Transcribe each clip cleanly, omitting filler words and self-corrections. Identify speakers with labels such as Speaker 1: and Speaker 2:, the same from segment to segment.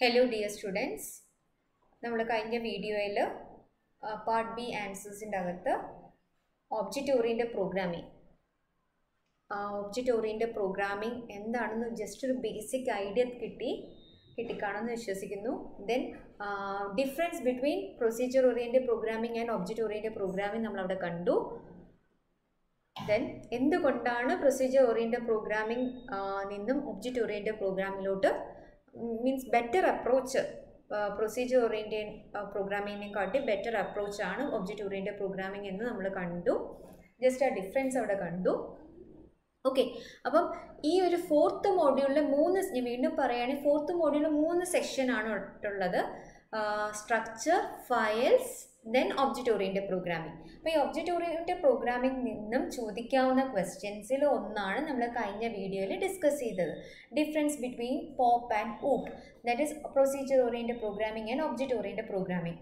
Speaker 1: Hello dear students. നമ്മൾ കഴിഞ്ഞ വീഡിയോയിൽ പാർട്ട് ബി ആൻസേഴ്സിൻ്റെ അകത്ത് ഒബ്ജക്റ്റ് ഓറിയൻറ്റഡ് പ്രോഗ്രാമിംഗ് എന്താണെന്ന് ജസ്റ്റ് ഒരു ബേസിക് ഐഡിയ കിട്ടിക്കാണെന്ന് വിശ്വസിക്കുന്നു. Then difference between procedure oriented programming and object oriented programming നമ്മളവിടെ കണ്ടു. ദെൻ എന്തുകൊണ്ടാണ് പ്രൊസീജിയർ ഓറിയൻറ്റഡ് പ്രോഗ്രാമിംഗ് നിന്നും ഒബ്ജക്റ്റ് ഓറിയൻറ്റഡ് പ്രോഗ്രാമിലോട്ട് means better approach procedure oriented programming കാട്ടി better approach ആണ് object oriented programming എന്ന് നമ്മൾ കണ്ടു. ജസ്റ്റ് ആ ഡിഫറൻസ് അവിടെ കണ്ടു. ഓക്കെ, അപ്പം ഈ ഒരു ഫോർത്ത് മോഡ്യൂളിൽ വീണ്ടും പറയുകയാണെങ്കിൽ ഫോർത്ത് മോഡ്യൂളിൽ 3 സെക്ഷൻ ആണ് ഉള്ളത്. Structure, files, then object oriented programming. അപ്പോൾ ഈ ഒബ്ജക്റ്റ് ഓറിയൻറ്റഡ് പ്രോഗ്രാമിംഗ് നിന്നും ചോദിക്കാവുന്ന ക്വസ്റ്റ്യൻസിൽ ഒന്നാണ് നമ്മൾ കഴിഞ്ഞ വീഡിയോയിൽ ഡിസ്കസ് ചെയ്തത്. Difference between POP and OOP, that is procedure oriented programming and object oriented programming.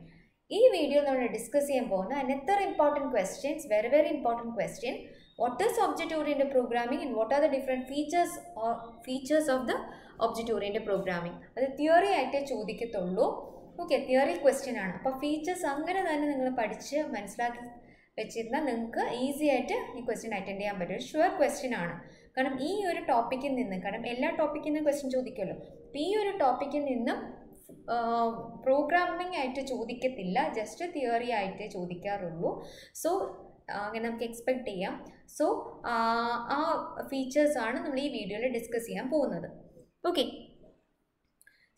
Speaker 1: ഈ വീഡിയോ നമ്മൾ ഡിസ്കസ് ചെയ്യാൻ പോകുന്ന another important questions, very important question. What is object oriented programming and what are the different features of the object oriented programming? അത് theory ആയിട്ട് ചോദിക്കത്തുള്ളൂ. Okay, theory question ആണ്. അപ്പോൾ features അങ്ങനെ തന്നെ നിങ്ങൾ പഠിച്ച് മനസ്സിലാക്കി വെച്ചിരുന്നാൽ നിങ്ങൾക്ക് ഈസി ആയിട്ട് ഈ ക്വസ്റ്റ്യൻ അറ്റൻഡ് ചെയ്യാൻ പറ്റും. ഷുവർ ക്വസ്റ്റ്യൻ ആണ്. കാരണം ഈ ഒരു ടോപ്പിക്കിൽ നിന്ന്, കാരണം എല്ലാ ടോപ്പിക്കിൽ നിന്നും ക്വസ്റ്റ്യൻ ചോദിക്കുമല്ലോ, അപ്പോൾ ഈ ഒരു ടോപ്പിക്കിൽ നിന്നും പ്രോഗ്രാമിംഗ് ആയിട്ട് ചോദിക്കത്തില്ല, ജസ്റ്റ് തിയറി ആയിട്ട് ചോദിക്കാറുള്ളൂ. സോ അങ്ങനെ നമുക്ക് എക്സ്പെക്റ്റ് ചെയ്യാം. സോ ആ ഫീച്ചേഴ്സാണ് നമ്മൾ ഈ വീഡിയോയിൽ ഡിസ്കസ് ചെയ്യാൻ പോകുന്നത്. Okay,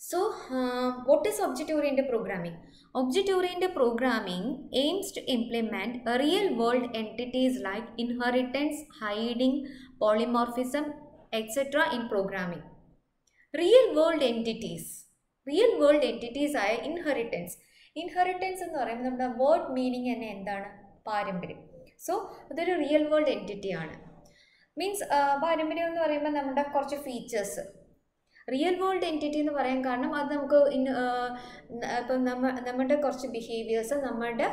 Speaker 1: so what is object oriented programming? Object oriented programming aims to implement real world entities like inheritance, hiding, polymorphism, etc. in programming. Real world entities ആയ ഇൻഹെറിറ്റൻസ് എന്ന് പറയുമ്പോൾ നമ്മുടെ വേർഡ് മീനിങ് തന്നെ എന്താണ്? പാരമ്പര്യം. സോ അതൊരു റിയൽ വേൾഡ് എൻറ്റിറ്റി ആണ്. Means പാരമ്പര്യം എന്ന് പറയുമ്പോൾ നമ്മുടെ കുറച്ച് ഫീച്ചേഴ്സ്, റിയൽ വേൾഡ് എൻറ്റിറ്റി എന്ന് പറയാൻ കാരണം അത് നമുക്ക് ഇപ്പം നമ്മുടെ കുറച്ച് ബിഹേവിയേഴ്സ് നമ്മുടെ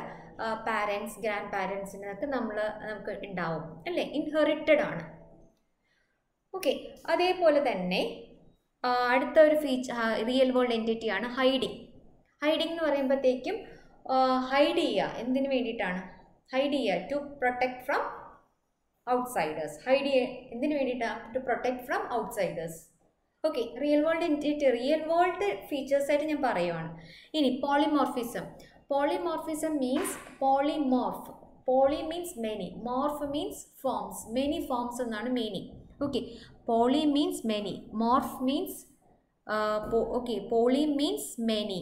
Speaker 1: പാരൻസ്, ഗ്രാൻഡ് പാരൻസിനൊക്കെ നമുക്ക് ഉണ്ടാവും അല്ലേ, ഇൻഹെറിറ്റഡ് ആണ്. ഓക്കെ, അതേപോലെ തന്നെ അടുത്ത ഒരു റിയൽ വേൾഡ് എൻറ്റിറ്റി ആണ് ഹൈഡിങ്. ഹൈഡിങ് എന്ന് പറയുമ്പോഴത്തേക്കും ഹൈഡ് ചെയ്യുക, എന്തിനു വേണ്ടിയിട്ടാണ് ഹൈഡ് ചെയ്യുക? To protect from outsiders. Hide ചെയ്യുക എന്തിനു വേണ്ടിയിട്ടാണ്? To protect from outsiders. Okay, real world entity, real world ഫീച്ചേഴ്സായിട്ട് ഞാൻ പറയുവാണ്. ഇനി polymorphism means polymorph. Poly means many, morph means forms, many forms എന്നാണ് meaning. Okay, poly means many, morph means poly means many,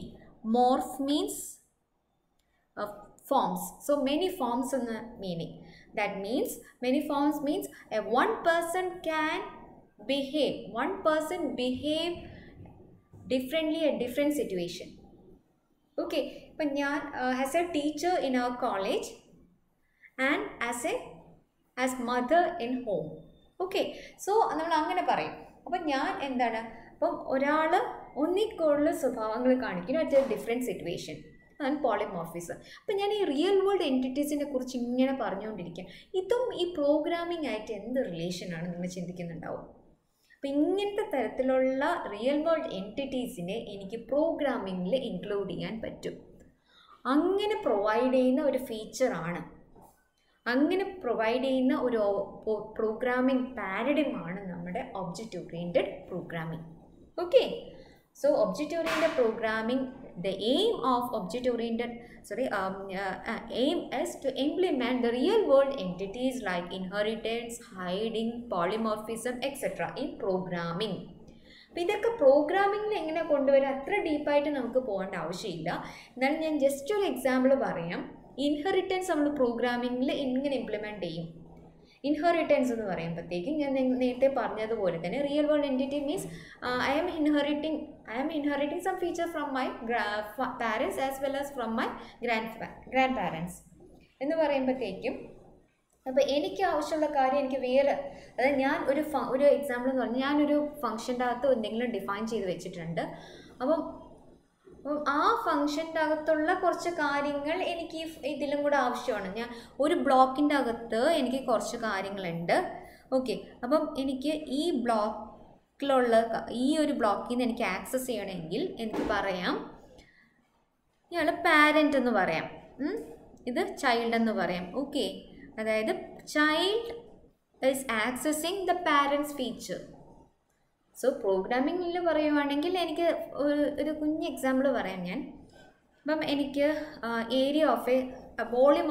Speaker 1: morph means forms. So many forms in the meaning. That means many forms means one person behave differently at different situation. Okay, but as a teacher in our college and as mother in home. Okay, so നമ്മൾ അങ്ങനെ പറയും. അപ്പം ഞാൻ എന്താണ്, അപ്പം ഒരാൾ ഒന്നിൽ സ്വഭാവങ്ങൾ കാണിക്കുന്നു അറ്റ് എ ഡിഫറെൻറ്റ് സിറ്റുവേഷൻ, അതാണ് പോളിമോർഫിസം. അപ്പം ഞാൻ ഈ റിയൽ വേൾഡ് എൻറ്റിറ്റീസിനെ കുറിച്ച് ഇങ്ങനെ പറഞ്ഞുകൊണ്ടിരിക്കുക, ഇതും ഈ പ്രോഗ്രാമിംഗ് ആയിട്ട് എന്ത് റിലേഷനാണ് നിങ്ങൾ ചിന്തിക്കുന്നുണ്ടാവും. അപ്പം ഇങ്ങനത്തെ തരത്തിലുള്ള റിയൽ വേൾഡ് എൻറ്റിറ്റീസിനെ എനിക്ക് പ്രോഗ്രാമിങ്ങിൽ ഇൻക്ലൂഡ് ചെയ്യാൻ പറ്റും. അങ്ങനെ പ്രൊവൈഡ് ചെയ്യുന്ന ഒരു ഫീച്ചറാണ്, അങ്ങനെ പ്രൊവൈഡ് ചെയ്യുന്ന ഒരു പ്രോഗ്രാമിംഗ് പാരഡിമാണ് നമ്മുടെ object oriented programming. Okay, so object oriented programming, the aim is to implement the real world entities like inheritance, hiding, polymorphism, etc. in programming. അപ്പോൾ ഇതൊക്കെ പ്രോഗ്രാമിങ്ങിൽ എങ്ങനെ കൊണ്ടുവരാം, അത്ര ഡീപ്പായിട്ട് നമുക്ക് പോകേണ്ട ആവശ്യമില്ല. എന്നാലും ഞാൻ ജസ്റ്റ് ഒരു എക്സാമ്പിൾ പറയാം. ഇൻഹെറിറ്റൻസ് നമ്മൾ പ്രോഗ്രാമിങ്ങിൽ എങ്ങനെ ഇംപ്ലിമെൻറ്റ് ചെയ്യും? ഇൻഹെറിറ്റൻസ് എന്ന് പറയുമ്പോഴത്തേക്കും ഞാൻ നേരത്തെ പറഞ്ഞതുപോലെ തന്നെ real world entity means I am inheriting some feature from my parents as well as from my grand parents എന്ന് പറയുമ്പോഴത്തേക്കും, അപ്പോൾ എനിക്ക് ആവശ്യമുള്ള കാര്യം എനിക്ക് വേറെ, അതായത് ഞാൻ ഒരു എക്സാമ്പിൾ എന്ന് പറഞ്ഞാൽ ഞാനൊരു ഫംഗ്ഷൻ്റെ അകത്ത് എന്തെങ്കിലും ഡിഫൈൻ ചെയ്ത് വെച്ചിട്ടുണ്ട്. അപ്പം ആ ഫംഗ്ഷൻ്റെ അകത്തുള്ള കുറച്ച് കാര്യങ്ങൾ എനിക്ക് ഇതിലും കൂടെ ആവശ്യമാണ്. ഞാൻ ഒരു ബ്ലോക്കിൻ്റെ അകത്ത് എനിക്ക് കുറച്ച് കാര്യങ്ങളുണ്ട്. ഓക്കെ, അപ്പം എനിക്ക് ഈ ബ്ലോക്ക് ഈ ഒരു ബ്ലോക്കിൽ നിന്ന് എനിക്ക് ആക്സസ് ചെയ്യണമെങ്കിൽ എനിക്ക് പറയാം ഇയാൾ പാരൻ്റ് എന്ന് പറയാം, ഇത് ചൈൽഡ് എന്ന് പറയാം. ഓക്കെ, അതായത് child is accessing the parents feature. So പ്രോഗ്രാമിങ്ങിൽ പറയുവാണെങ്കിൽ എനിക്ക് ഒരു കുഞ്ഞ് എക്സാമ്പിൾ പറയാം ഞാൻ. അപ്പം എനിക്ക് area of a volume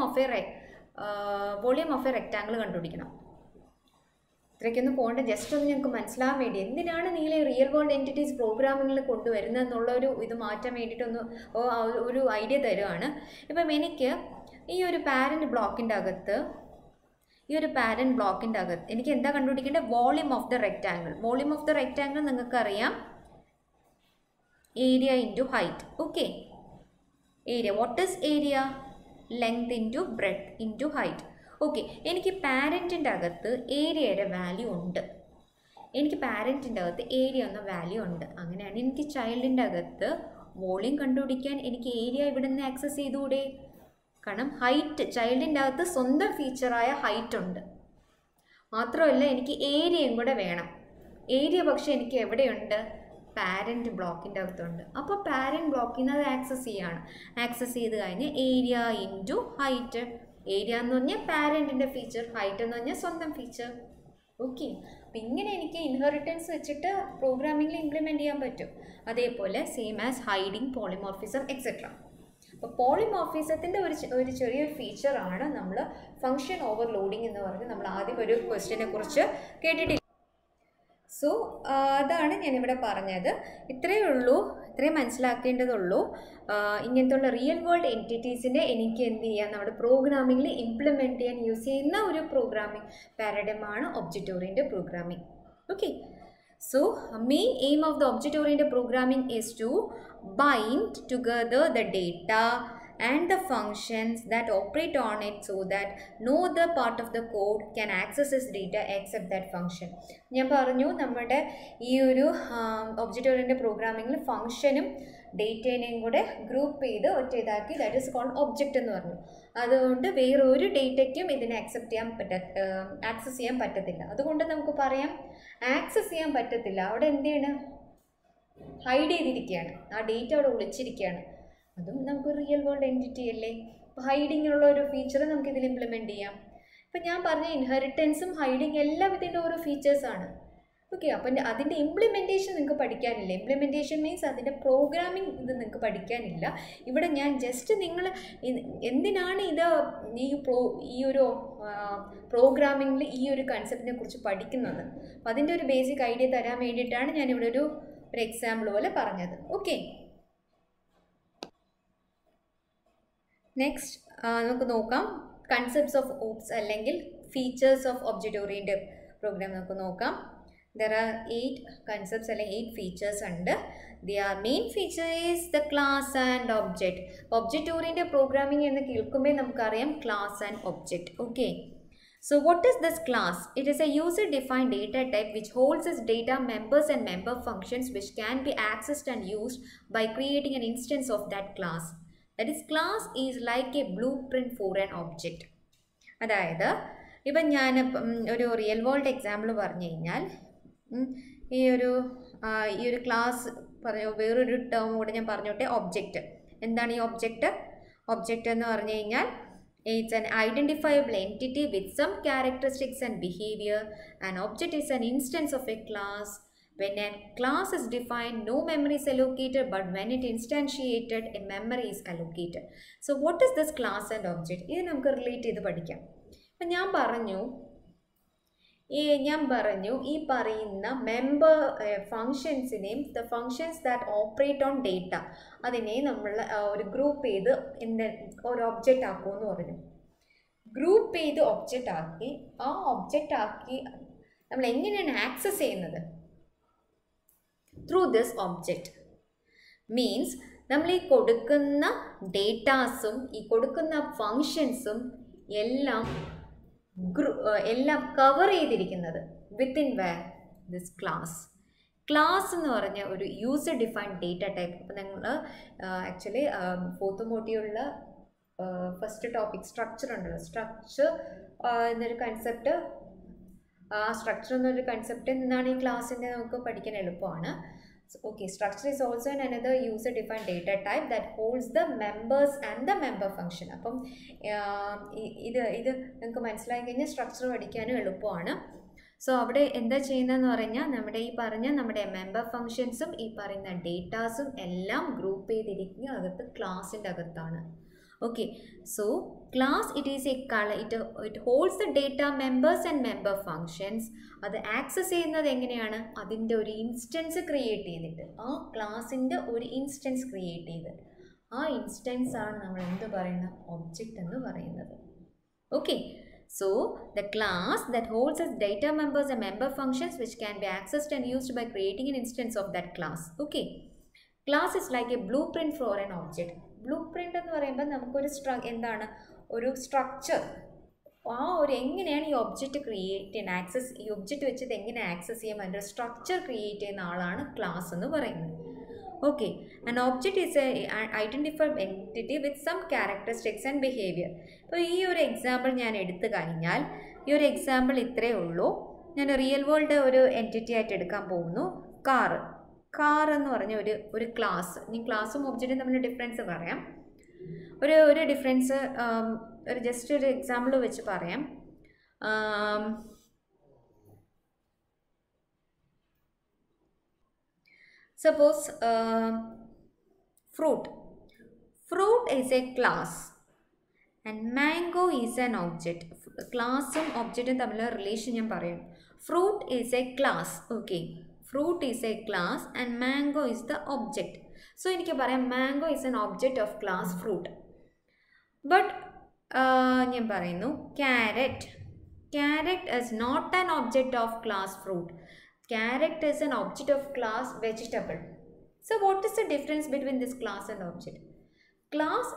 Speaker 1: of a rectangle കണ്ടുപിടിക്കണം. ഇത്രയ്ക്കൊന്നും പോകേണ്ട, ജസ്റ്റ് ഒന്ന് ഞങ്ങൾക്ക് മനസ്സിലാകാൻ വേണ്ടി എന്തിനാണ് നിങ്ങൾ റിയൽ വേൾഡ് എൻറ്റിറ്റീസ് പ്രോഗ്രാമിങ്ങിൽ കൊണ്ടുവരുന്നത് എന്നുള്ളൊരു ഇത് മാറ്റാൻ വേണ്ടിയിട്ടൊന്ന് ഒരു ഐഡിയ തരുവാണ്. ഇപ്പം എനിക്ക് ഈ ഒരു പാരൻറ്റ് ബ്ലോക്കിൻ്റെ അകത്ത് എനിക്ക് എന്താ കണ്ടുപിടിക്കേണ്ടത്? Volume of the rectangle. Volume of the rectangle നിങ്ങൾക്കറിയാം area into height. Okay, area, what is area? Length into breadth into height. Okay, എനിക്ക് പാരൻറ്റിൻ്റെ അകത്ത് ഏരിയയുടെ വാല്യൂ ഉണ്ട്. ഏരിയ എന്ന വാല്യൂ ഉണ്ട്. അങ്ങനെയാണ് എനിക്ക് ചൈൽഡിൻ്റെ അകത്ത് വോളിയം കണ്ടുപിടിക്കാൻ എനിക്ക് ഏരിയ ഇവിടെ നിന്ന് ആക്സസ് ചെയ്തുകൂടെ? കാരണം ഹൈറ്റ്, ചൈൽഡിൻ്റെ അകത്ത് സ്വന്തം ഫീച്ചറായ ഹൈറ്റ് ഉണ്ട്. മാത്രമല്ല എനിക്ക് ഏരിയയും കൂടെ വേണം. ഏരിയ പക്ഷേ എനിക്ക് എവിടെയുണ്ട്? പാരൻറ്റ് ബ്ലോക്കിൻ്റെ അകത്തുണ്ട്. അപ്പോൾ പാരൻറ്റ് ബ്ലോക്കിൽ നിന്ന് അത് ആക്സസ് ചെയ്ത് കഴിഞ്ഞ് ഏരിയ ഇൻറ്റു ഹൈറ്റ്. ഏരിയ എന്ന് പറഞ്ഞാൽ പാരൻറ്റിൻ്റെ ഫീച്ചർ, ഹൈറ്റ് എന്ന് പറഞ്ഞാൽ സ്വന്തം ഫീച്ചർ. ഓക്കെ, അപ്പം ഇങ്ങനെ എനിക്ക് ഇൻഹെറിറ്റൻസ് വെച്ചിട്ട് പ്രോഗ്രാമിങ്ങിൽ ഇംപ്ലിമെൻറ്റ് ചെയ്യാൻ പറ്റും. അതേപോലെ same as hiding, polymorphism etcetera. അപ്പോൾ പോളിമോർഫിസത്തിൻ്റെ ഒരു ചെറിയൊരു ഫീച്ചറാണ് നമ്മൾ ഫങ്ഷൻ ഓവർലോഡിങ് എന്ന് പറഞ്ഞ് നമ്മൾ ആദ്യം ഒരു ക്വസ്റ്റ്യനെ കുറിച്ച് കേട്ടിട്ടില്ല. സോ അതാണ് ഞാനിവിടെ പറഞ്ഞത്. ഇത്രയും മനസ്സിലാക്കേണ്ടതുള്ളൂ. ഇങ്ങനത്തുള്ള റിയൽ വേൾഡ് എൻറ്റിറ്റീസിനെ എനിക്ക് എന്ത് ചെയ്യാം? നമ്മുടെ പ്രോഗ്രാമിങ്ങിൽ ഇംപ്ലിമെൻറ്റ് ചെയ്യാൻ യൂസ് ചെയ്യുന്ന ഒരു പ്രോഗ്രാമിംഗ് പാരഡൈമാണ് object oriented programming. Okay, so main aim of the object oriented programming is to bind together the data and the functions that operate on it so that no other part of the code can access this data except that function. ഞാൻ പറഞ്ഞു നമ്മുടെ ഈ ഒരു object oriented പ്രോഗ്രാമിങ്ങിൽ ഫംഗ്ഷനും ഡേറ്റേനെയും കൂടെ group ചെയ്ത് ഒറ്റ ഇതാക്കി, ദാറ്റ് ഈസ് കോൾഡ് ഒബ്ജക്റ്റ് എന്ന് പറഞ്ഞു. അതുകൊണ്ട് വേറെ ഒരു ഡേറ്റയ്ക്കും ഇതിനെ ആക്സസ് ചെയ്യാൻ പറ്റത്തില്ല. അതുകൊണ്ട് നമുക്ക് പറയാം ആക്സസ് ചെയ്യാൻ പറ്റത്തില്ല. അവിടെ എന്താണ്? ഹൈഡ് ചെയ്തിരിക്കുകയാണ്, ആ ഡേറ്റ അവിടെ ഒളിച്ചിരിക്കുകയാണ്. അതും നമുക്ക് റിയൽ വേൾഡ് എൻറ്റിറ്റി അല്ലേ? അപ്പോൾ ഹൈഡിങ്ങുള്ള ഒരു ഫീച്ചർ നമുക്ക് ഇതിൽ ഇംപ്ലിമെൻറ്റ് ചെയ്യാം. ഇപ്പം ഞാൻ പറഞ്ഞ ഇൻഹെറിറ്റൻസും ഹൈഡിങ് എല്ലാം ഇതിൻ്റെ ഓരോ ഫീച്ചേഴ്സാണ്. ഓക്കെ, അപ്പം അതിൻ്റെ ഇംപ്ലിമെൻറ്റേഷൻ നിങ്ങൾക്ക് പഠിക്കാനില്ല. ഇംപ്ലിമെൻറ്റേഷൻ മീൻസ് അതിൻ്റെ പ്രോഗ്രാമിംഗ് ഇത് നിങ്ങൾക്ക് പഠിക്കാനില്ല. ഇവിടെ ഞാൻ ജസ്റ്റ് നിങ്ങൾ എന്തിനാണ് ഈ ഒരു പ്രോഗ്രാമിങ്ങിൽ ഈ ഒരു കൺസെപ്റ്റിനെ കുറിച്ച് പഠിക്കുന്നത്, അപ്പം അതിൻ്റെ ഒരു ബേസിക് ഐഡിയ തരാൻ വേണ്ടിയിട്ടാണ് ഞാനിവിടെ ഒരു എക്സാമ്പിൾ പോലെ പറഞ്ഞത്. ഓക്കെ, നെക്സ്റ്റ് നമുക്ക് നോക്കാം കൺസെപ്റ്റ്സ് ഓഫ് ഓപ്സ് അല്ലെങ്കിൽ features of object oriented program നമുക്ക് നോക്കാം. There are 8 concepts and 8 features under. Their main feature is the class and object. Object oriented programming എന്ന് കേൾക്കുമ്പോൾ നമുക്കറിയാം class and object. Okay. So what is this class? It is a user defined data type which holds its data members and member functions which can be accessed and used by creating an instance of that class. That is, class is like a blueprint for an object. അതായത് ഇപ്പം ഞാൻ ഒരു real world example പറഞ്ഞു കഴിഞ്ഞാൽ ഈ ഒരു class വേറൊരു term കൂടെ ഞാൻ പറഞ്ഞോട്ടെ, ഒബ്ജക്റ്റ്. എന്താണ് ഈ ഒബ്ജക്റ്റ് എന്ന് പറഞ്ഞു കഴിഞ്ഞാൽ it's an identifiable entity with some characteristics and behavior. An object is an instance of a class. When a class is defined, no memory is allocated, but when it instantiated, a memory is allocated. So what is this class and object? ഇത് നമുക്ക് relate ചെയ്ത് പഠിക്കാം. അപ്പം ഞാൻ പറഞ്ഞു ഈ പറയുന്ന member ഫങ്ഷൻസിനെയും the functions that operate on data അതിനെ നമ്മൾ ഒരു ഗ്രൂപ്പ് ചെയ്ത് ഒരു ഒബ്ജക്റ്റ് ആക്കുമെന്ന് പറഞ്ഞു. ഗ്രൂപ്പ് ചെയ്ത് ഒബ്ജക്റ്റ് ആക്കി നമ്മൾ എങ്ങനെയാണ് ആക്സസ് ചെയ്യുന്നത്? Through this object. മീൻസ് നമ്മൾ ഈ കൊടുക്കുന്ന ഡേറ്റാസും ഈ കൊടുക്കുന്ന ഫങ്ഷൻസും എല്ലാം കവർ ചെയ്തിരിക്കുന്നത് വിത്തിൻ ദിസ് ക്ലാസ് എന്ന് പറഞ്ഞ ഒരു യൂസർ ഡിഫൈൻഡ് ഡേറ്റ ടൈപ്പ്. അപ്പോൾ നിങ്ങൾ ആക്ച്വലി ഫോർത്ത് മോഡ്യൂളിൽ ഫസ്റ്റ് ടോപ്പിക് സ്ട്രക്ചർ ഉണ്ടല്ലോ, സ്ട്രക്ചർ എന്നൊരു കൺസെപ്റ്റ് സ്ട്രക്ചർ എന്നൊരു കൺസെപ്റ്റിൽ നിന്നാണ് ഈ ക്ലാസ്സിൻ്റെ നമുക്ക് പഠിക്കാൻ എളുപ്പമാണ്. Okay, structure is also another user-defined data type that holds the members and the member function. അപ്പം ഇത് നിങ്ങൾക്ക് മനസ്സിലായി കഴിഞ്ഞാൽ സ്ട്രക്ചർ പഠിക്കാനും എളുപ്പമാണ്. സോ അവിടെ എന്താ ചെയ്യുന്നതെന്ന് പറഞ്ഞാൽ നമ്മുടെ മെമ്പർ ഫങ്ഷൻസും ഈ പറയുന്ന ഡേറ്റാസും എല്ലാം ഗ്രൂപ്പ് ചെയ്തിരിക്കുക അകത്ത് ക്ലാസ്സിൻ്റെ അകത്താണ്. Okay, so class it holds the data members and member functions. അത് ആക്സസ് ചെയ്യുന്നത് എങ്ങനെയാണ്? അതിൻ്റെ ഒരു ഇൻസ്റ്റൻസ് ക്രിയേറ്റ് ചെയ്തിട്ട്, ആ ക്ലാസ്സിൻ്റെ ഒരു ഇൻസ്റ്റൻസ് ക്രിയേറ്റ് ചെയ്ത്, ആ ഇൻസ്റ്റൻസ് ആണ് നമ്മൾ എന്ത് പറയുന്ന ഒബ്ജക്റ്റ് എന്ന് പറയുന്നത്. Okay, so the class that holds its data members and member functions which can be accessed and used by creating an instance of that class. Okay, class is like a blueprint for an object. ബ്ലൂപ്രിൻ്റ് എന്ന് പറയുമ്പോൾ നമുക്കൊരു എന്താണ് ഒരു structure, ആ ഒരു എങ്ങനെയാണ് ഈ object create ചെയ്യുന്നത്, ഈ ഒബ്ജക്റ്റ് വെച്ചിട്ട് എങ്ങനെ ആക്സസ് ചെയ്യാൻ അതിൻ്റെ ഒരു സ്ട്രക്ചർ ക്രിയേറ്റ് ചെയ്യുന്ന ആളാണ് ക്ലാസ് എന്ന് പറയുന്നത്. Okay, an object is a identified entity with some characteristics and behaviour. ഇപ്പോൾ ഈ ഒരു എക്സാമ്പിൾ ഞാൻ എടുത്തു കഴിഞ്ഞാൽ, ഈ ഒരു എക്സാമ്പിൾ ഇത്രയേ ഉള്ളൂ. ഞാൻ റിയൽ വേൾഡ് ഒരു എൻറ്റിറ്റി ആയിട്ട് എടുക്കാൻ പോകുന്നു. കാർ എന്ന് പറഞ്ഞ ഒരു ക്ലാസ്. ഈ ക്ലാസ്സും ഒബ്ജക്റ്റും തമ്മിൽ ഡിഫറൻസ് പറയാം. ഒരു ഡിഫറൻസ് ജസ്റ്റ് ഒരു എക്സാമ്പിൾ വെച്ച് പറയാം. Suppose fruit is A class and mango is an object. ക്ലാസ്സും ഒബ്ജക്റ്റും തമ്മിലുള്ള റിലേഷൻ ഞാൻ പറയും. Fruit is A class. Okay, fruit is a class and mango is the object. So എനിക്ക് പറയാം mango is an object of class fruit. But ഞാൻ പറയുന്നു carrot is not an object of class fruit. Carrot is an object of class vegetable. So what is the difference between this class and object? Class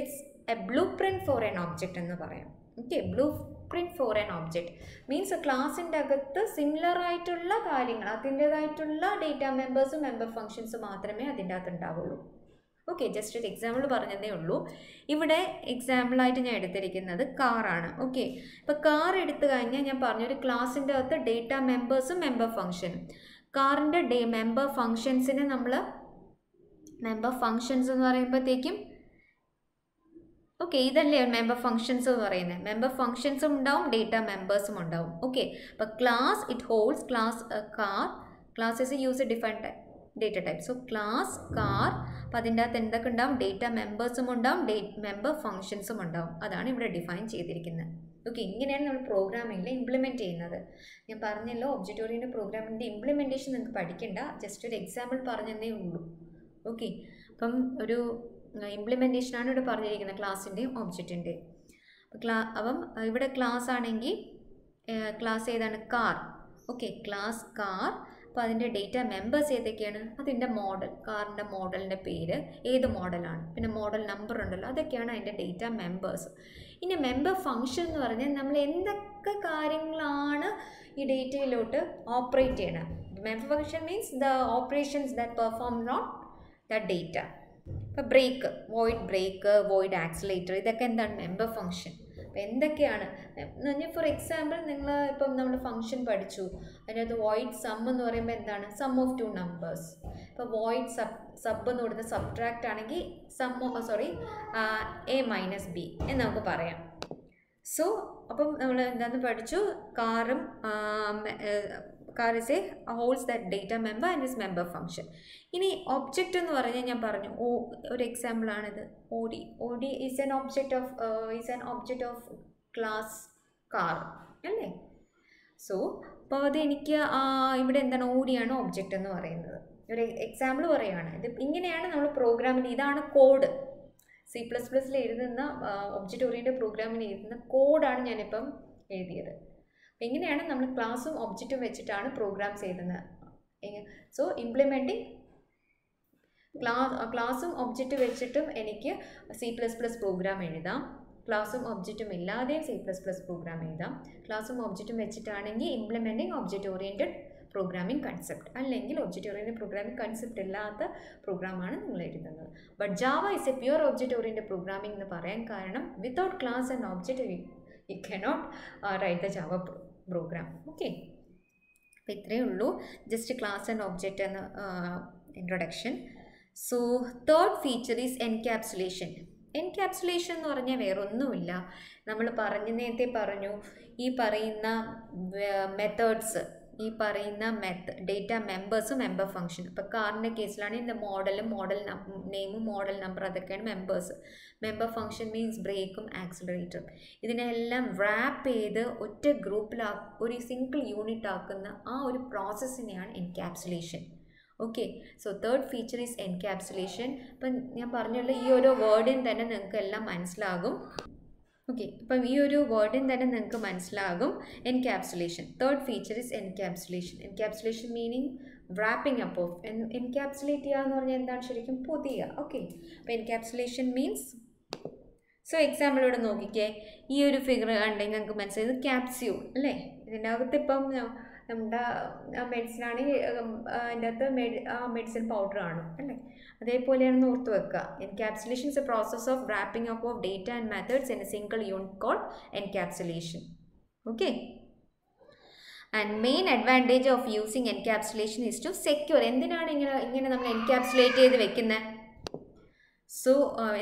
Speaker 1: is a blueprint for an object എന്ന് പറയാം. Okay, blueprint for an object means ക്ലാസ്സിൻ്റെ അകത്ത് similar ആയിട്ടുള്ള കാര്യങ്ങൾ, അതിൻ്റേതായിട്ടുള്ള data മെമ്പേഴ്സും member ഫങ്ഷൻസും മാത്രമേ അതിൻ്റെ അകത്ത് ഉണ്ടാവുള്ളൂ. ഓക്കെ, ജസ്റ്റ് ഒരു എക്സാമ്പിൾ പറഞ്ഞതേ ഉള്ളൂ. ഇവിടെ എക്സാമ്പിളായിട്ട് ഞാൻ എടുത്തിരിക്കുന്നത് കാറാണ്. ഓക്കെ, ഇപ്പോൾ കാർ എടുത്തു കഴിഞ്ഞാൽ ഞാൻ പറഞ്ഞൊരു ക്ലാസ്സിൻ്റെ അകത്ത് ഡേറ്റാ മെമ്പേഴ്സും മെമ്പർ ഫങ്ഷനും. കാറിൻ്റെ മെമ്പർ ഫങ്ഷൻസിന് നമ്മൾ മെമ്പർ ഫങ്ഷൻസ് എന്ന് പറയുമ്പോഴത്തേക്കും ഓക്കെ, ഇതല്ലേ മെമ്പർ ഫങ്ഷൻസ് എന്ന് പറയുന്നത്. മെമ്പർ ഫങ്ഷൻസും ഉണ്ടാവും, ഡേറ്റ മെമ്പേഴ്സും ഉണ്ടാവും. ഓക്കെ, അപ്പോൾ class it holds class is A user defined data type. So class car, അപ്പോൾ അതിൻ്റെ അകത്ത് എന്തൊക്കെ ഉണ്ടാവും? ഡേറ്റ മെമ്പേഴ്സും ഉണ്ടാവും, മെമ്പർ ഫങ്ഷൻസും ഉണ്ടാവും. അതാണ് ഇവിടെ ഡിഫൈൻ ചെയ്തിരിക്കുന്നത്. ഓക്കെ, ഇങ്ങനെയാണ് നമ്മൾ പ്രോഗ്രാമിങ്ങിൽ ഇംപ്ലിമെൻറ്റ് ചെയ്യുന്നത്. ഞാൻ പറഞ്ഞല്ലോ, ഒബ്ജക്റ്റ് ഓറിയൻറ്റഡ് പ്രോഗ്രാമിൻ്റെ ഇംപ്ലിമെൻറ്റേഷൻ നിങ്ങൾക്ക് പഠിക്കണ്ട, ജസ്റ്റ് ഒരു എക്സാമ്പിൾ പറഞ്ഞതേ ഉള്ളൂ. ഓക്കെ, അപ്പം ഒരു ഇംപ്ലിമെൻറ്റേഷനാണ് ഇവിടെ പറഞ്ഞിരിക്കുന്നത് ക്ലാസ്സിൻ്റെയും ഒബ്ജക്റ്റിൻ്റെയും. അപ്പം ഇവിടെ ക്ലാസ് ആണെങ്കിൽ ക്ലാസ് ഏതാണ്? കാർ. Okay, class car. അപ്പോൾ അതിൻ്റെ ഡേറ്റ മെമ്പേഴ്സ് ഏതൊക്കെയാണ്? അതിൻ്റെ മോഡൽ, കാറിൻ്റെ മോഡലിൻ്റെ പേര്, ഏത് മോഡലാണ്, പിന്നെ മോഡൽ നമ്പർ ഉണ്ടല്ലോ, അതൊക്കെയാണ് അതിൻ്റെ ഡേറ്റ മെമ്പേഴ്സ്. ഇനി മെമ്പർ ഫങ്ഷൻ എന്ന് പറഞ്ഞാൽ നമ്മൾ എന്തൊക്കെ കാര്യങ്ങളാണ് ഈ ഡേറ്റയിലോട്ട് ഓപ്പറേറ്റ് ചെയ്യണം. Member function means the operations that perform on the data. ഇപ്പോൾ ബ്രേക്ക്, വോയിഡ് ആക്സിലേറ്റർ, ഇതൊക്കെ എന്താണ്? Member function. അപ്പോൾ എന്തൊക്കെയാണ് ഫോർ എക്സാമ്പിൾ, ഇപ്പം നമ്മൾ ഫങ്ഷൻ പഠിച്ചു, അതിനകത്ത് വോയിഡ് സം എന്ന് പറയുമ്പോൾ എന്താണ്? Sum of two numbers. ഇപ്പോൾ വോയിഡ് സബ് എന്ന് പറയുന്നത് സബ്ട്രാക്റ്റ് ആണെങ്കിൽ a മൈനസ് b എന്ന് നമുക്ക് പറയാം. സോ അപ്പം നമ്മൾ എന്താണെന്ന് പഠിച്ചു, car is a holds that data member and its member function. ഇനി ഒബ്ജക്റ്റ് എന്ന് പറഞ്ഞാൽ ഞാൻ പറഞ്ഞു, ഒരു എക്സാമ്പിൾ ആണിത്. OD is an object of class car അല്ലേ? സോ അപ്പോൾ അത് എനിക്ക് ഇവിടെ എന്താണ്? OD-ആണ് ഒബ്ജക്റ്റ് എന്ന് പറയുന്നത്. ഒരു എക്സാമ്പിൾ പറയുകയാണ്. ഇത് ഇങ്ങനെയാണ് നമ്മൾ പ്രോഗ്രാമിൽ, ഇതാണ് കോഡ്. C++ൽ എഴുതുന്ന ഒബ്ജക്റ്റ് ഓറിയൻറ്റഡ് പ്രോഗ്രാമിൽ എഴുതുന്ന കോഡാണ് ഞാനിപ്പം എഴുതിയത്. എങ്ങനെയാണ് നമ്മൾ ക്ലാസ്സും ഒബ്ജക്റ്റും വെച്ചിട്ടാണ് പ്രോഗ്രാംസ് എഴുതുന്നത്. സോ ഇംപ്ലിമെൻറ്റിങ് ക്ലാസ്സും ഒബ്ജക്റ്റ് വെച്ചിട്ടും എനിക്ക് C++ പ്രോഗ്രാം എഴുതാം. ക്ലാസ്സും ഒബ്ജക്റ്റും ഇല്ലാതെയും C++ പ്രോഗ്രാം എഴുതാം. ക്ലാസ്സും ഒബ്ജക്റ്റും വെച്ചിട്ടാണെങ്കിൽ implementing object oriented programming concept, അല്ലെങ്കിൽ ഒബ്ജക്റ്റ് ഓറിയൻറ്റഡ് പ്രോഗ്രാമിംഗ് കൺസെപ്റ്റ് ഇല്ലാത്ത പ്രോഗ്രാമാണ് നിങ്ങൾ എഴുതുന്നത്. But Java is a pure object oriented programming എന്ന് പറയാൻ കാരണം, without class and object you cannot write the Java program. Okay, അപ്പോൾ ഇത്രയേ ഉള്ളൂ ജസ്റ്റ് ക്ലാസ് ആൻഡ് ഒബ്ജക്റ്റ് എന്ന introduction. So third feature is encapsulation. Encapsulation എന്ന് പറഞ്ഞാൽ വേറൊന്നുമില്ല, നമ്മൾ നേരത്തെ പറഞ്ഞു ഈ പറയുന്ന മെത്തേഡ്സ്, ഈ പറയുന്ന ഡേറ്റ മെമ്പേഴ്സ്, മെമ്പർ ഫംഗ്ഷൻ. ഇപ്പോൾ കാറിൻ്റെ കേസിലാണ് ഇതിൻ്റെ മോഡലും മോഡൽ നെയിമും മോഡൽ നമ്പർ അതൊക്കെയാണ് മെമ്പേഴ്സ്. മെമ്പർ ഫംഗ്ഷൻ മീൻസ് ബ്രേക്കും ആക്സിലറേറ്ററും. ഇതിനെല്ലാം റാപ്പ് ചെയ്ത് ഒറ്റ ഗ്രൂപ്പിൽ ഒരു സിംഗിൾ യൂണിറ്റ് ആക്കുന്ന ആ ഒരു പ്രോസസ്സിനെയാണ് encapsulation. Okay, so third feature is encapsulation. അപ്പം ഞാൻ പറഞ്ഞുള്ള ഈ ഒരു വേർഡിന് തന്നെ നിങ്ങൾക്ക് എല്ലാം മനസ്സിലാകും. ഓക്കെ, അപ്പം ഈ ഒരു വേർഡിന് തന്നെ നിങ്ങൾക്ക് മനസ്സിലാകും encapsulation. Third feature is encapsulation. Encapsulation meaning wrapping up of. Encapsulate ചെയ്യുക എന്ന് പറഞ്ഞാൽ എന്താണ് ശരിക്കും? പൊതിയുക. ഓക്കെ, അപ്പോൾ എൻക്യാപ്സുലേഷൻ മീൻസ്, സോ എക്സാമ്പിൾ ഇവിടെ നോക്കിക്കേ, ഈ ഒരു ഫിഗർ കണ്ടെങ്കിൽ നിങ്ങൾക്ക് മനസ്സിലായത് ക്യാപ്സ്യൂൾ അല്ലേ. ഇതിൻ്റെ അകത്ത് ഇപ്പം നമ്മുടെ മെഡിസിനാണെങ്കിൽ അതിൻ്റെ അകത്ത് മെഡിസിൻ പൗഡർ കാണും അല്ലേ, അതേപോലെയാണെന്ന് ഓർത്ത് വെക്കുക. Encapsulation is a process of wrapping up of data and methods in a single unit called encapsulation. Okay, and main advantage of using encapsulation is to secure. എന്തിനാണ് ഇങ്ങനെ നമ്മൾ എൻക്യാപ്സുലേറ്റ് ചെയ്ത് വെക്കുന്നത്? സോ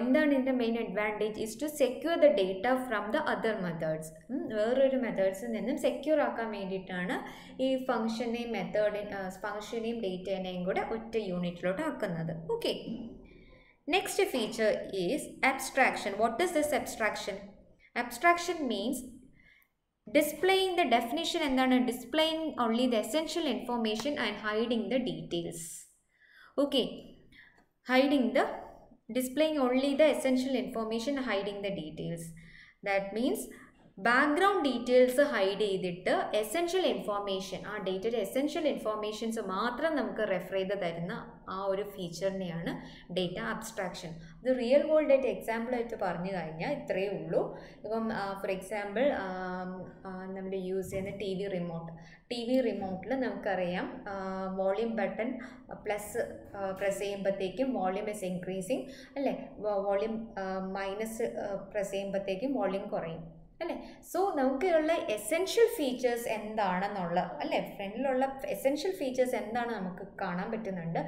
Speaker 1: എന്താണ് ഇതിൻ്റെ main advantage? Is to secure the data from the other methods. വേറൊരു മെത്തേഡ്സിൽ നിന്നും സെക്യൂർ ആക്കാൻ വേണ്ടിയിട്ടാണ് ഈ ഫംഗ്ഷനെയും ഫംഗ്ഷനെയും ഡേറ്റേനെയും കൂടെ ഒറ്റ യൂണിറ്റിലോട്ട് ആക്കുന്നത്. Okay, next feature is abstraction. What is this abstraction? Abstraction means displaying the definition. എന്താണ്? Displaying only the essential information and hiding the details. Okay, displaying only the essential information, hiding the details. That means background details hide ചെയ്തിട്ട് essential information, ആ ഡേറ്റയുടെ essential informations മാത്രം നമുക്ക് refer ചെയ്ത് തരുന്ന ആ ഒരു ഫീച്ചറിനെയാണ് ഡേറ്റ അബ്സ്ട്രാക്ഷൻ. ഇത് റിയൽ വേൾഡ് ആയിട്ട് എക്സാമ്പിൾ ആയിട്ട് പറഞ്ഞു കഴിഞ്ഞാൽ ഇത്രയേ ഉള്ളൂ. ഇപ്പം ഫോർ എക്സാമ്പിൾ നമ്മൾ യൂസ് ചെയ്യുന്ന ടി വി റിമോട്ടിൽ നമുക്കറിയാം വോളിയം ബട്ടൺ പ്രസ് ചെയ്യുമ്പോഴത്തേക്കും വോളിയം ഇസ് ഇൻക്രീസിങ് അല്ലേ, വോളിയം മൈനസ് പ്രസ് ചെയ്യുമ്പോഴത്തേക്കും വോളിയം കുറയും അല്ലേ. സോ നമുക്കുള്ള എസെൻഷ്യൽ ഫീച്ചേഴ്സ് എന്താണെന്നുള്ള അല്ലേ, ഫ്രണ്ടിലുള്ള എസെൻഷ്യൽ ഫീച്ചേഴ്സ് എന്താണ് നമുക്ക് കാണാൻ പറ്റുന്നുണ്ട്.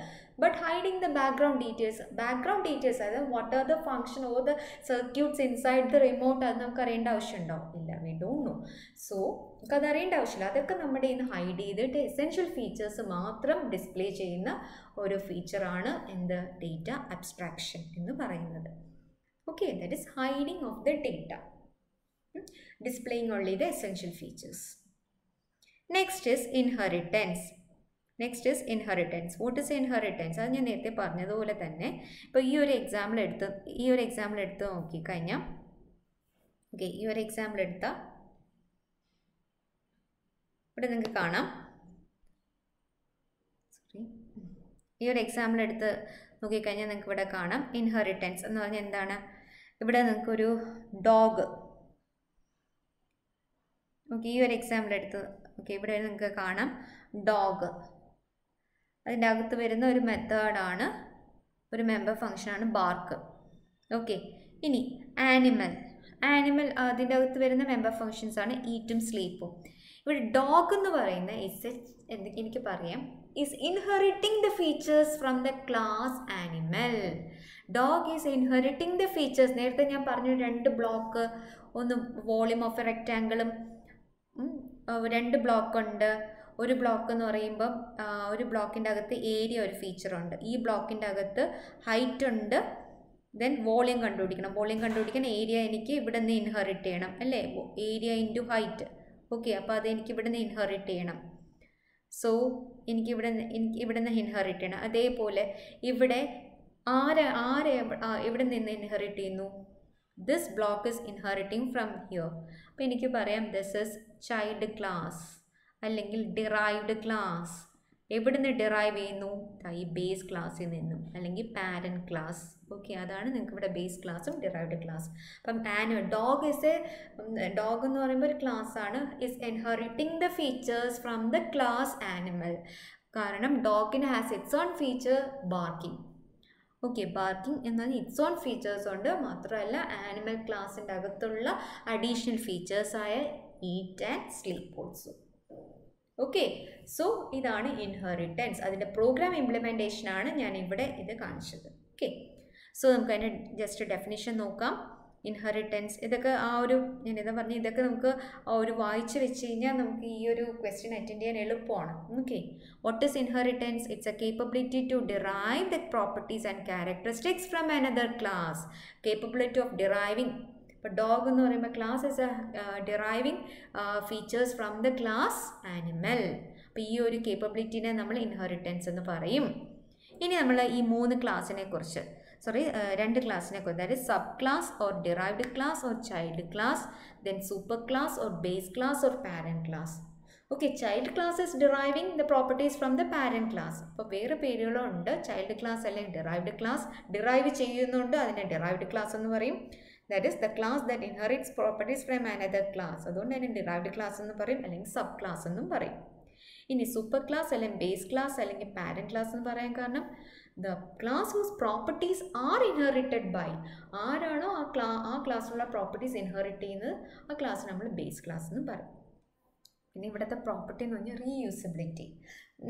Speaker 1: But hiding the background details അതായത് what are the function or the circuits inside the remote, അത് നമുക്ക് അറിയേണ്ട ആവശ്യമുണ്ടോ? ഇല്ല, വി ഡോണ്ട് നോ. സോ നമുക്കത് അറിയേണ്ട ആവശ്യമില്ല. അതൊക്കെ നമ്മുടെ ഇന്ന് ഹൈഡ് ചെയ്തിട്ട് എസെൻഷ്യൽ ഫീച്ചേഴ്സ് മാത്രം ഡിസ്പ്ലേ ചെയ്യുന്ന ഒരു ഫീച്ചറാണ് എന്ത്? ഡേറ്റ അബ്സ്ട്രാക്ഷൻ എന്ന് പറയുന്നത്. Okay, that is hiding of the data, displaying only the essential features. Next is inheritance. What is inheritance? അത് ഞാൻ നേരത്തെ പറഞ്ഞതുപോലെ തന്നെ ഇപ്പോൾ ഈ ഒരു എക്സാമ്പിൾ എടുത്ത് നോക്കിക്കഴിഞ്ഞാൽ ഓക്കെ, ഈ ഒരു എക്സാമ്പിൾ എടുത്താൽ ഇവിടെ നിങ്ങൾക്ക് കാണാം. ഈ ഒരു എക്സാമ്പിൾ എടുത്ത് നോക്കിക്കഴിഞ്ഞാൽ നിങ്ങൾക്ക് ഇവിടെ കാണാം ഇൻഹെറിറ്റൻസ് എന്ന് പറഞ്ഞാൽ എന്താണ്? ഇവിടെ നിങ്ങൾക്കൊരു ഡോഗ്, ഓക്കെ, ഈ ഒരു എക്സാമ്പിൾ എടുത്ത് ഓക്കെ, ഇവിടെ നിങ്ങൾക്ക് കാണാം ഡോഗ്. അതിൻ്റെ അകത്ത് വരുന്ന ഒരു മെത്തേഡാണ്, ഒരു മെമ്പർ ഫംഗ്ഷനാണ് ബാർക്ക്. ഓക്കെ, ഇനി ആനിമൽ അതിൻ്റെ അകത്ത് വരുന്ന മെമ്പർ ഫംഗ്ഷൻസ് ആണ് ഈറ്റും സ്ലീപ്പും. ഇവിടെ ഡോഗ് എന്ന് പറയുന്ന എനിക്ക് പറയാം is inheriting the features from the class animal. Dog is inheriting the features. നേരത്തെ ഞാൻ പറഞ്ഞു 2 ബ്ലോക്ക്, ഒന്ന് വോളിയം ഓഫ് എ റെക്റ്റാങ്കിളും 2 ബ്ലോക്ക് ഉണ്ട്. ഒരു ബ്ലോക്ക് എന്ന് പറയുമ്പം ഒരു ബ്ലോക്കിൻ്റെ അകത്ത് ഏരിയ ഒരു ഫീച്ചറുണ്ട്, ഈ ബ്ലോക്കിൻ്റെ അകത്ത് ഹൈറ്റ് ഉണ്ട്, ദെൻ വോളിയം കണ്ടുപിടിക്കാൻ ഏരിയ എനിക്ക് ഇവിടെ നിന്ന് ഇൻഹെറിറ്റ് ചെയ്യണം അല്ലേ, ഏരിയ ഇൻറ്റു ഹൈറ്റ്. ഓക്കെ, അപ്പോൾ അത് എനിക്ക് ഇവിടെ നിന്ന് ഇൻഹെറിറ്റ് ചെയ്യണം. സോ എനിക്ക് ഇവിടെ നിന്ന് ഇൻഹെറിറ്റ് ചെയ്യണം. അതേപോലെ ഇവിടെ ഇവിടെ നിന്ന് ഇൻഹെറിറ്റ് ചെയ്യുന്നു? This block is inheriting from here. അപ്പോൾ എനിക്ക് പറയാം ദിസ് ഇസ് ചൈൽഡ് ക്ലാസ് അല്ലെങ്കിൽ ഡിറൈവ്ഡ് ക്ലാസ്. എവിടെ നിന്ന് ഡിറൈവ് ചെയ്യുന്നു? ഈ ബേസ് ക്ലാസ്സിൽ നിന്നും അല്ലെങ്കിൽ പാരൻറ്റ് ക്ലാസ്. ഓക്കെ, അതാണ് നിങ്ങൾക്ക് ഇവിടെ ബേസ് ക്ലാസ്സും ഡിറൈവ്ഡ് ക്ലാസ്. അപ്പം ഡോഗ് എന്ന് പറയുമ്പോൾ ഒരു ക്ലാസ് ആണ്, is inheriting the features from the class animal. കാരണം ഡോഗിന് has its own feature barking. Okay, barking എന്നാൽ ഇറ്റ്സ് ഓൺ ഫീച്ചേഴ്സ് ഉണ്ട്. മാത്രമല്ല ആനിമൽ ക്ലാസ്സിൻ്റെ അകത്തുള്ള അഡീഷണൽ ഫീച്ചേഴ്സായ eat and sleep also. Okay, so ഇതാണ് ഇൻഹെറിറ്റൻസ്. അതിൻ്റെ പ്രോഗ്രാം ഇംപ്ലിമെൻറ്റേഷൻ ആണ് ഞാൻ ഇവിടെ ഇത് കാണിച്ചത്. ഓക്കെ, സോ നമുക്ക് അതിൻ്റെ ജസ്റ്റ് ഡെഫിനിഷൻ നോക്കാം. ഇൻഹെറിറ്റൻസ് ഇതൊക്കെ ആ ഒരു ഞാൻ ഇതാ പറഞ്ഞ ഇതൊക്കെ നമുക്ക് ആ ഒരു വായിച്ച് വെച്ച് കഴിഞ്ഞാൽ നമുക്ക് ഈ ഒരു ക്വസ്റ്റ്യൻ അറ്റൻഡ് ചെയ്യാൻ എളുപ്പമാണ്. Okay, what is inheritance? It's a capability to derive the properties and characteristics from another class. Capability of deriving. ഇപ്പോൾ ഡോഗ് എന്ന് പറയുമ്പോൾ class is a deriving features from the class animal. അപ്പോൾ ഈ ഒരു കേപ്പബിലിറ്റിനെ നമ്മൾ inheritance എന്ന് പറയും. ഇനി നമ്മൾ ഈ 3 ക്ലാസ്സിനെ കുറിച്ച് രണ്ട് ക്ലാസ്സിനെ കുറിച്ച്, അതായത് sub class or derived class or child class, then super class or base class or parent class. Okay, child class is deriving the properties from the parent class. അപ്പോൾ വേറെ പേരുകളുണ്ട്. ചൈൽഡ് ക്ലാസ് അല്ലെങ്കിൽ ഡിറൈവ്ഡ് ക്ലാസ്. ഡിറൈവ് ചെയ്യുന്നുണ്ട്, അതിനെ derived class എന്ന് പറയും. That is the class that inherits properties from another class. അതുകൊണ്ട് തന്നെ ഡിറൈവ്ഡ് ക്ലാസ് എന്ന് പറയും, അല്ലെങ്കിൽ സബ് ക്ലാസ് എന്നും പറയും. ഇനി സൂപ്പർ ക്ലാസ് അല്ലെങ്കിൽ ബേസ് ക്ലാസ് അല്ലെങ്കിൽ പാരന്റ് ക്ലാസ് എന്ന് പറയാൻ കാരണം the class whose properties are inherited by ആരാണോ ആ ക്ലാസ്സിലുള്ള പ്രോപ്പർട്ടീസ് ഇൻഹെറിറ്റ് ചെയ്യുന്നത് ആ ക്ലാസ് നമ്മൾ ബേസ് ക്ലാസ് എന്ന് പറയും. പിന്നെ ഇവിടുത്തെ പ്രോപ്പർട്ടി എന്ന് പറഞ്ഞാൽ റീയൂസബിലിറ്റി.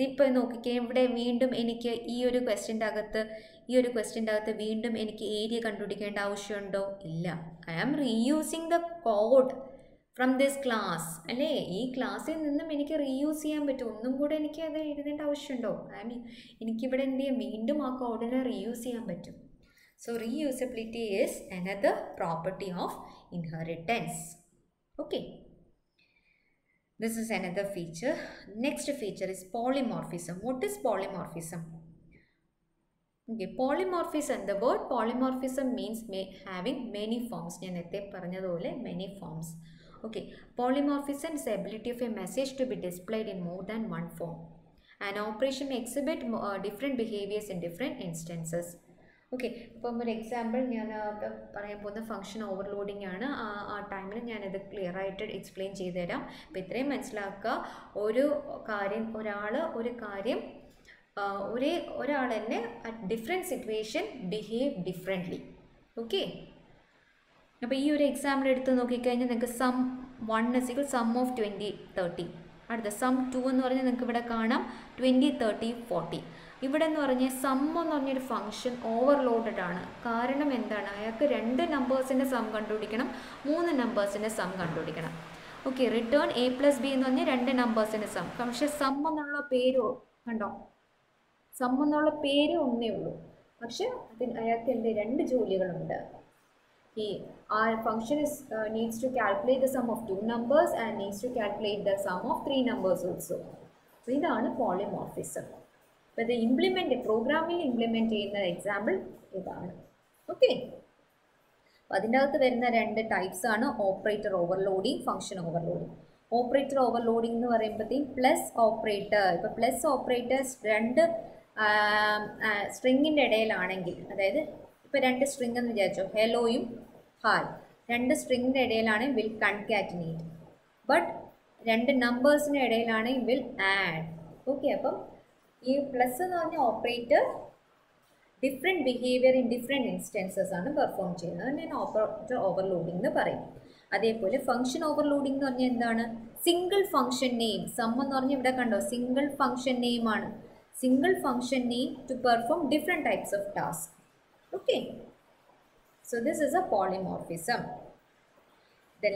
Speaker 1: ഇപ്പോൾ നോക്കിക്കേ, ഇവിടെ വീണ്ടും എനിക്ക് ഈ ഒരു ക്വസ്റ്റ്യൻ്റെ അകത്ത് വീണ്ടും എനിക്ക് ഏരിയ കണ്ടുപിടിക്കേണ്ട ആവശ്യമുണ്ടോ? ഇല്ല. I am reusing the code from this class അല്ലേ? ഈ ക്ലാസ്സിൽ നിന്നും എനിക്ക് റീയൂസ് ചെയ്യാൻ പറ്റും. ഒന്നും കൂടെ എനിക്ക് അത് എഴുതേണ്ട ആവശ്യമുണ്ടോ? എനിക്കിവിടെ എന്ത് ചെയ്യാം? വീണ്ടും ആ കോഡിനെ റീയൂസ് ചെയ്യാൻ പറ്റും. So reusability is another property of inheritance. Okay, this is another feature. Next feature is polymorphism. What is polymorphism? Okay, polymorphism. The word polymorphism means having many forms. ഞാൻ നേരത്തെ പറഞ്ഞതുപോലെ many forms. Okay, polymorphism is the ability of a message to be displayed in more than one form. An operation may exhibit different behaviors in different instances. Okay, ഇപ്പം ഒരു example ഞാൻ പറയാൻ പോകുന്ന function overloading ആണ്. ആ ടൈമിൽ ഞാനത് clear ആയിട്ട് എക്സ്പ്ലെയിൻ ചെയ്തു തരാം. അപ്പോൾ ഇത്രയും മനസ്സിലാക്കുക. ഒരാൾ തന്നെ at different situation behave differently. Okay, അപ്പോൾ ഈ ഒരു എക്സാമ്പിൾ എടുത്ത് നോക്കിക്കഴിഞ്ഞാൽ നിങ്ങൾക്ക് സം 1 = സം ഓഫ് 20, 30. അടുത്ത സം 2 എന്ന് പറഞ്ഞാൽ നിങ്ങൾക്ക് ഇവിടെ കാണാം 20, 30, 40. ഇവിടെ എന്ന് പറഞ്ഞാൽ സം എന്ന് പറഞ്ഞൊരു ഫംഗ്ഷൻ ഓവർലോഡഡ് ആണ്. കാരണം എന്താണ്? അയാൾക്ക് 2 നമ്പേഴ്സിൻ്റെ സം കണ്ടുപിടിക്കണം, 3 നമ്പേഴ്സിൻ്റെ സം കണ്ടുപിടിക്കണം. ഓക്കെ, റിട്ടേൺ a+b എന്ന് പറഞ്ഞാൽ 2 നമ്പേഴ്സിൻ്റെ സം. പക്ഷേ സം എന്നുള്ള പേര് കണ്ടോ? സം എന്നുള്ള പേര് ഒന്നേ ഉള്ളൂ, പക്ഷെ അയാൾക്ക് എന്ത് 2 ജോലികളുണ്ട്. Our function needs to calculate the sum of 2 numbers and needs to calculate the sum of 3 numbers also. So ഇതാണ് പോളിമോർഫിസം. അപ്പോൾ ഇത് പ്രോഗ്രാമിൽ ഇംപ്ലിമെൻറ്റ് ചെയ്യുന്ന എക്സാമ്പിൾ ഇതാണ്. ഓക്കെ, അപ്പോൾ അതിൻ്റെ അകത്ത് വരുന്ന 2 ടൈപ്സ് ആണ് operator overloading, function overloading. Operator overloading എന്ന് പറയുമ്പോഴത്തേക്കും പ്ലസ് ഓപ്പറേറ്റർ. ഇപ്പോൾ പ്ലസ് ഓപ്പറേറ്റേഴ്സ് 2 സ്ട്രിങ്ങിൻ്റെ ഇടയിലാണെങ്കിൽ, അതായത് ഇപ്പോൾ 2 സ്ട്രിങ് എന്ന് വിചാരിച്ചോ, ഹെലോയും ഹായ്, 2 സ്ട്രിങ്ങിൻ്റെ ഇടയിലാണെങ്കിൽ വിൽ കൺകാറ്റിനേറ്റ്. ബട്ട് 2 നമ്പേഴ്സിൻ്റെ ഇടയിലാണെങ്കിൽ വിൽ ആഡ്. ഓക്കെ, അപ്പം ഈ പ്ലസ് എന്ന് പറഞ്ഞ operator different behaviour in different instances ആണ് പെർഫോം ചെയ്യുന്നത്. ഞാൻ ഓപ്പറേറ്റർ ഓവർലോഡിംഗ് എന്ന് പറയും. അതേപോലെ ഫംഗ്ഷൻ ഓവർലോഡിംഗ് എന്ന് പറഞ്ഞാൽ എന്താണ്? Single function name. സം എന്ന് പറഞ്ഞാൽ ഇവിടെ കണ്ടോ, സിംഗിൾ ഫംഗ്ഷൻ നെയിം ആണ്. Single function name to perform different types of tasks. Okay, so this is a polymorphism. The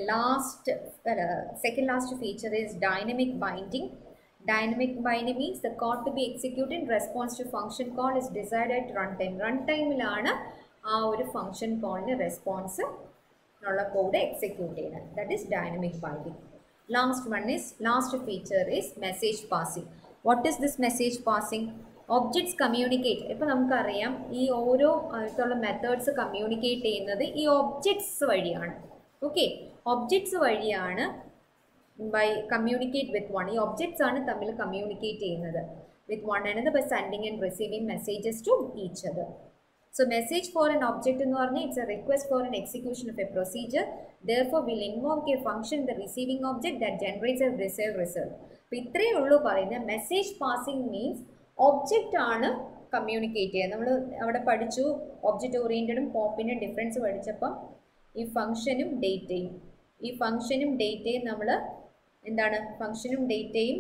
Speaker 1: second last feature is dynamic binding. Dynamic binding means the code to be executed in response to function call is desired at runtime. Runtime ilana aa oru function call ne response ulla code execute cheyana. That is dynamic binding. Last feature is message passing. What is this message passing? Objects communicate. ഇപ്പോൾ നമുക്കറിയാം ഈ ഓരോ ആയിട്ടുള്ള methods communicate ചെയ്യുന്നത് ഈ objects വഴിയാണ്. Okay, objects വഴിയാണ് by communicate with one. ഈ ഒബ്ജക്ട്സ് ആണ് തമ്മിൽ കമ്മ്യൂണിക്കേറ്റ് ചെയ്യുന്നത് with one another by sending and receiving messages to each other. So message for an object എന്ന് പറഞ്ഞാൽ it's a request for an execution of a procedure. Therefore will invoke a function the receiving object that generates a received result. അപ്പോൾ ഇത്രയേ ഉള്ളൂ പറയുന്നത്. Message passing means object ആണ് communicate ചെയ്യുക. നമ്മൾ അവിടെ പഠിച്ചു ഒബ്ജക്റ്റ് ഓറിയൻറ്റഡും പോപ്പിൻ്റെ ഡിഫറൻസ് പഠിച്ചപ്പം ഈ ഫംഗ്ഷനും ഡേറ്റയും. ഈ ഫംഗ്ഷനും ഡേറ്റയും നമ്മൾ എന്താണ് ഫംഗ്ഷനും ഡേറ്റയും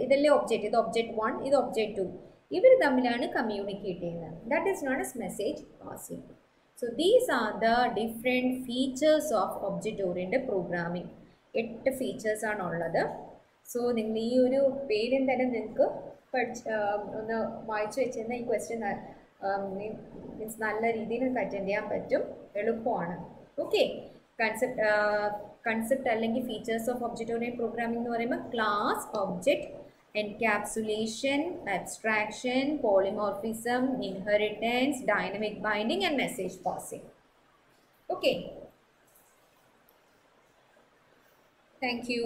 Speaker 1: ഇതല്ലേ ഒബ്ജക്റ്റ്, ഇത് ഒബ്ജക്റ്റ് 1, ഇത് ഒബ്ജക്റ്റ് 2, ഇവർ തമ്മിലാണ് കമ്മ്യൂണിക്കേറ്റ് ചെയ്യുന്നത്. That is known as message passing. So these are the different features of object oriented programming. 8 features ആണുള്ളത്. സോ നിങ്ങൾ ഈ ഒരു പേരും തന്നെ നിങ്ങൾക്ക് ഒന്ന് വായിച്ചു വെച്ചിരുന്ന ഈ ക്വസ്റ്റ്യൻ മീൻസ് നല്ല രീതിയിൽ നിങ്ങൾക്ക് അറ്റൻഡ് ചെയ്യാൻ പറ്റും, എളുപ്പമാണ്. ഓക്കെ, കൺസെപ്റ്റ് അല്ലെങ്കിൽ features of object oriented programming എന്ന് പറയുമ്പോൾ class, object, encapsulation, abstraction, polymorphism, inheritance, dynamic binding and message passing. Okay, thank you.